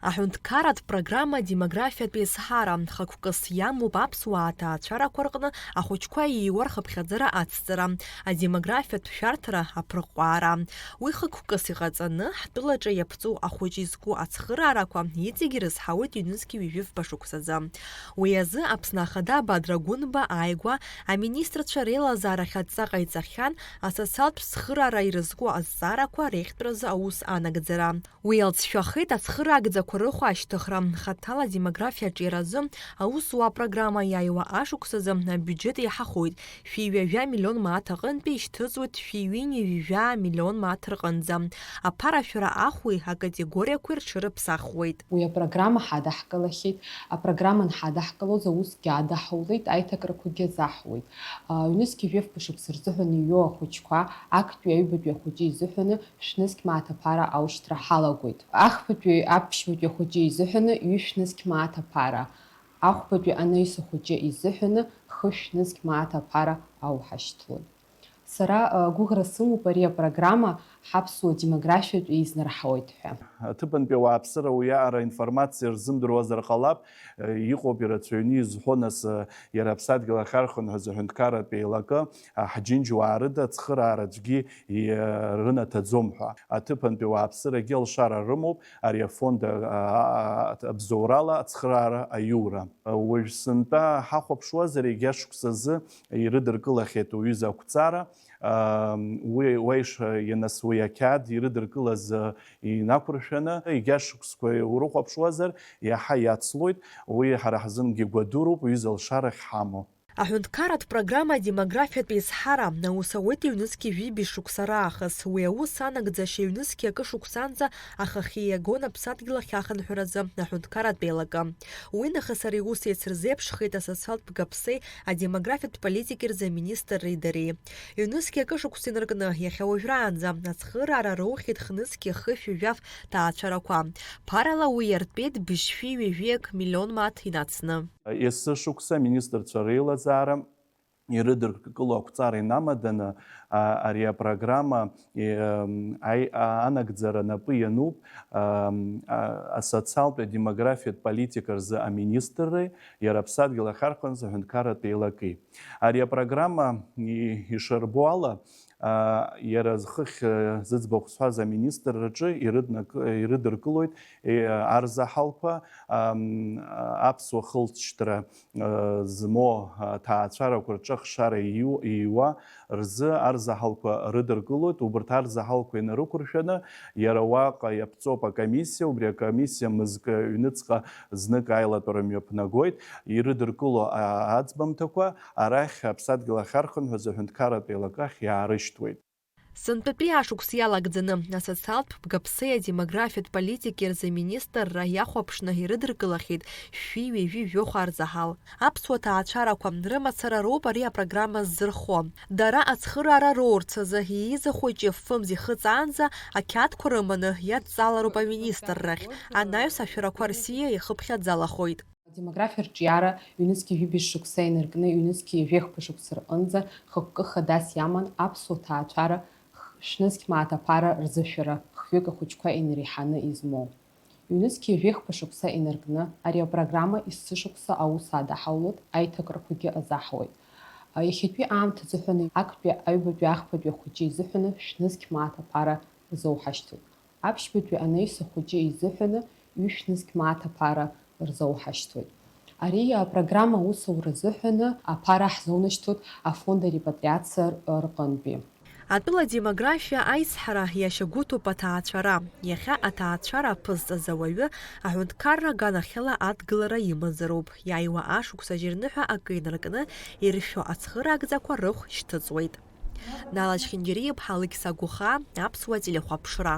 Аҳәынҭқарратә программа демографиатә еизҳара хықәкыс иамоуп аԥсуаа аҭаацәарақәа рҟны ахәыҷқәа ииуа рхыԥхьаӡара ацҵара, адемографиатә шәарҭара аԥырҟәаара. Уи хықәкыс иҟаҵаны ҳтәылаҿы иаԥҵоу ахәыҷ изку ацхыраарақәа иҵегьы ирызҳауеит иҩнызқьи ҩажәифба шықәсаӡа. Уи азы Аԥсны Ахада Бадра Гәынба ааигәа аминистрцәа реилазаарахь адҵа ҟаиҵахьан асоциалтә цхыраара ирызку азҵаарақәа реихтәразы аус анагӡара. Уи алҵшәахеит ацхыраагӡақәа рыхәа ашьҭыхра, хаҭала демографиаҿы иаразы аусуаа программа иааиуа ашықәсазы абиуџьет иаҳахоит 2 миллион мааҭ аҟынтәи ишьҭыҵуеит 2 миллион мааҭ рҟынӡа. Аԥарашәара ахәи акатегориақәеи рҽырыԥсахуеит. Уи апрограмма ҳадаҳкылахьеит, апрограмма нҳадаҳкылоз аусгьы аадаҳаулеит, аиҭакрақәагьы азаҳуеит. Ҩнызқьи жәифба шықәса рзыҳәан иҩу ахәыҷқәа актәи аҩбатәи ахәыҷы изыҳәаны шәнызқь мааҭ аԥара аушьҭра ҳалагоит. Ахԥатәи аԥшьбатәи ахәыҷы изыҳәаны ҩышәнызқь мааҭ аԥара, ахәбатәи анаҩс ахәыҷы изыҳәаны хышәнызқь мааҭ аԥара ауҳашьҭлоит. Сара гәыӷра сымоуп ари апрограмма ҳаԥсуа демографиатә еизнарҳауеит ҳәа. Аҭыԥантәи ауааԥсыра уиаара информациа рзымдыруазар ҟалап, иҟоуп ирацәаҩны изҳәо нас иара Аԥсадгьыл ахархәынҳәыз аҳәынҭқарратә еилакы ҳџьынџьуаа рыда ацхыраара аӡәгьы рынаҭаӡом ҳәа. Аҭыԥантәи ауааԥсырагьы алшара рымоуп ари афонд абзоурала ацхыраара аиура. Уажә сынтәа ҳахәаԥшуазар егьа шықәсазы ирыдыркылахьеит уҩыза ақәҵара. Уеиш ианас уи ақьаад ирыдыркылаз инақәыршәаны егьа шықәсқәа урыхәаԥшуазар иаҳа иацлоит. Уи ҳара ҳзынгьы гәадуроуп уҩыза алшарахь ҳамоу. Аҳәынҭқарратә программа демографиатә еизҳара аус ауеит иҩнызқьи жәиби шықәса раахыс. Уи аус анагӡашьа иҩнызқьи акы шықәсанӡа ахахьы иагон Аԥсадгьыл ахьахынҳәразы аҳәынҭқарратә еилакы. Уи нахыс ари аус еицырзеиԥшхеит асоциалтә гаԥсеи адемографиатә политики рзы аминистрреи дареи. Иҩнызқьи акы шықәса инаркны иахьа уажәраанӡа ацхыраара роухьеит хнызқьи хышә ҩажәаф ҭаацәарақәа. Ԥарала уи иартәеит быжь-фҩи ҩажәиак миллион мааҭ инацны. Есі шықәса аминистрцәа реилазаара ирыдыркыло ақәҵара инамаданы ари апрограмма анагӡара напы иануп асоциалтә демографиатә политика рзы аминистрреи иара Аԥсадгьыл ахархәынҳәыз аҳәынҭқарратә еилаки. Ари апрограмма ишарбо ала иара зхыхь зыӡбахә зҳәаз аминистр рҿы ирыдыркылоит арзаҳалқәа аԥсуа хылҵшьҭра змоу ҭаацәарақәа рҿы ахшара ииуа рзы арзаҳалқәа рыдыркылоит. Убарҭ арзаҳалқәа инарықәыршәаны иара уаҟа иаԥҵоуп акомиссиа, убри акомиссиа мызкы ҩныҵҟа знык аилатәара мҩаԥнагоит. Ирыдыркыло аӡбамҭақәа арахь Аԥсадгьыл ахархәынҳәыз аҳәынҭқарратә еилакахь иаарышьҭуеит. Сынтәатәи ашықәс иалагӡаны асоциалтә гаԥсеи адемографиатә политики рзы аминистрра иахәаԥшны ирыдыркылахьеит шәи ҩажәи жәохә арзаҳал. Аԥсуа ҭаацәарақәа рымацара роуп ари апрограмма ззырхо. Дара ацхыраара роурц азы ииз ахәыҷы фымз ихыҵаанӡа ақьаадқәа рыманы иадҵалароуп аминистррахь. Анаҩс ашәарақәа рсиа ихыԥхьаӡалахоит. Адемографиа рҿиара ҩнызқьи жәиби шықәса инаркны ҩнызқьи ҩажәихәба шықәса рҟынӡа хықәкы хадас иаман аԥсуа ҭаацәара шәнызқь мааҭ аԥара рзышәара хҩык ахәыҷқәа инареиҳаны измоу. Ҩнызқьи ҩажәихәба шықәса инаркны ари апрограмма ессы шықәса аус адаҳаулоит, аиҭакрақәагьы азаҳуеит. Иахьатәи аамҭа азыҳәаны актәи аҩбатәи ахԥатәи ахәыҷы изыҳәаны шәнызқь мааҭ аԥара рзоуҳашьҭуеит. Аԥшьбатәи анаҩс ахәыҷы изыҳәаны ҩышәнызқь мааҭ аԥара рзоуҳашьҭуеит. Ари апрограмма аусура азыҳәаны аԥара ҳзоунашьҭуеит афонд арепатриациа рҟынтәи. Атәыла демографиа аизҳара иашьагәыҭуп аҭаацәара. Иахьа аҭаацәара аԥызҵаз ауаҩы аҳәынҭқарра аганахьала адгылара имазароуп. Иааиуа ашықәс ажьырныҳәа акы инаркны иршәо ацхыраагӡақәа рыхә шьҭыҵуеит. Нала Чхиндериев, Алықьса Гуха, Аԥсуа телехәаԥшра.